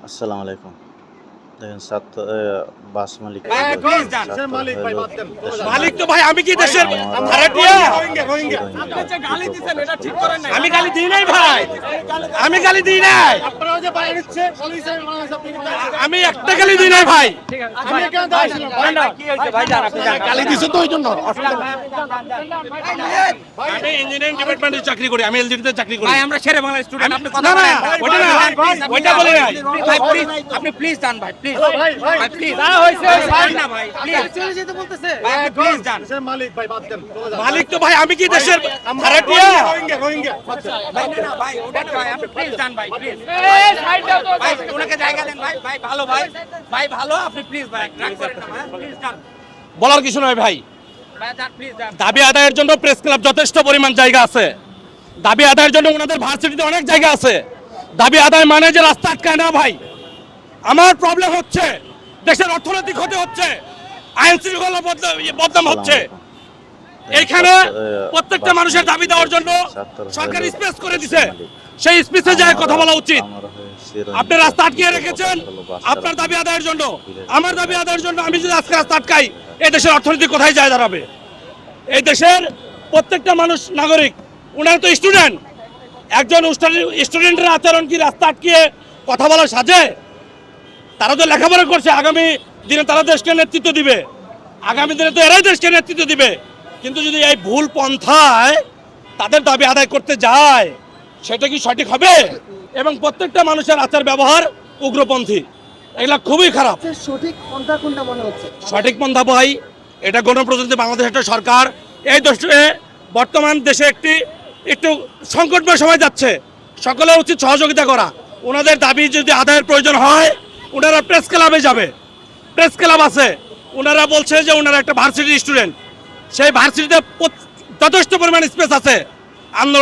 আসসালামু আলাইকুম। দেখেন ছাত্র বাস মালিক মালিক তো ভাই আমি কি দেশের ভাড়াটিয়া? আমি গালি দিই নাই ভাই, আমি গালি দিই নাই, আমি একটা গালি দিই নাই ভাই। গালি দিছে তো ওই জন্য। আমি ইঞ্জিনিয়ারিং ডিপার্টমেন্টে চাকরি করি, আমি এলজিডিতে চাকরি করি। ভাই আমরা শেরে বাংলা স্টুডেন্ট, আপনি কথা না না বলেন ওইটা না, ওইটা বলে নাই। ভাই প্লিজ, আপনি প্লিজ যান ভাই, প্লিজ ভাই, প্লিজ না হইছে না ভাই, প্লিজ চলে যেতে বলতেছে ভাই, আপনি প্লিজ যান। মালিক তো ভাই আমি কি দেশের ভাড়াটিয়া? ভাই না ভাই, ওটা না ভাই, আপনি প্লিজ যান ভাই, প্লিজ ভাই, ওনাকে জায়গা দেন ভাই, ভাই ভালো ভাই, ভাই ভালো, আপনি প্লিজ ভাই রাগ করেন না ভাই, প্লিজ যান বলার কিছু নয় ভাই। ভাই, যান প্লিজ যান। দাবি আদায়ের জন্য প্রেস ক্লাব যথেষ্ট পরিমাণ জায়গা আছে, দাবি আদায়ের জন্য ওনাদের ভার্সিটিতে অনেক জায়গা আছে। দাবি আদায় মানে যে রাস্তা আটকায় না ভাই। আমার প্রবলেম হচ্ছে দেশের অর্থনৈতিক ক্ষতি হচ্ছে, আইন শৃঙ্খলা বদনাম হচ্ছে। এইখানে প্রত্যেকটা মানুষের দাবি দেওয়ার জন্য সরকার স্পেস করে দিছে, সেই স্পেসে যায় কথা বলা উচিত। আপনি রাস্তা আটকিয়ে রেখেছেন আপনার দাবি আদায়ের জন্য, আমার দাবি আদায়ের জন্য। আমি যদি আজকে রাস্তা আটকাই, এই দেশের অর্থনীতি কোথায় যায় দাঁড়াবে? এই দেশের প্রত্যেকটা মানুষ নাগরিক, ওনারা তো স্টুডেন্ট। একজন স্টুডেন্টের আচরণ কি রাস্তা আটকিয়ে কথা বলা সাজে? তারা তো লেখাপড়া করছে, আগামী দিনে তারা দেশকে নেতৃত্ব দিবে, আগামী দিনে তো এরাই দেশকে নেতৃত্ব দিবে। কিন্তু যদি এই ভুল পন্থায় তাদের দাবি আদায় করতে যায়, সেটা কি সঠিক হবে? এবং প্রত্যেকটা মানুষের আচার ব্যবহার উগ্রপন্থী, এগুলা খুবই খারাপ। সঠিক পন্থা কোনটা মনে হচ্ছে? সঠিক পন্থা ভাই, এটা গণপ্রজাতন্ত্রী বাংলাদেশ একটা সরকার, এই দেশে বর্তমান দেশে একটু সংকটময় সময় যাচ্ছে, সকলের উচিত সহযোগিতা করা। ওনাদের দাবি যদি আদায়ের প্রয়োজন হয়, ওনারা প্রেস ক্লাবে যাবে, প্রেস ক্লাব আছে। ওনারা বলছে যে ওনারা একটা ভার্সিটির স্টুডেন্ট, সেই ভার্সিটিতে যথেষ্ট পরিমাণ স্পেস আছে। আন্দোলন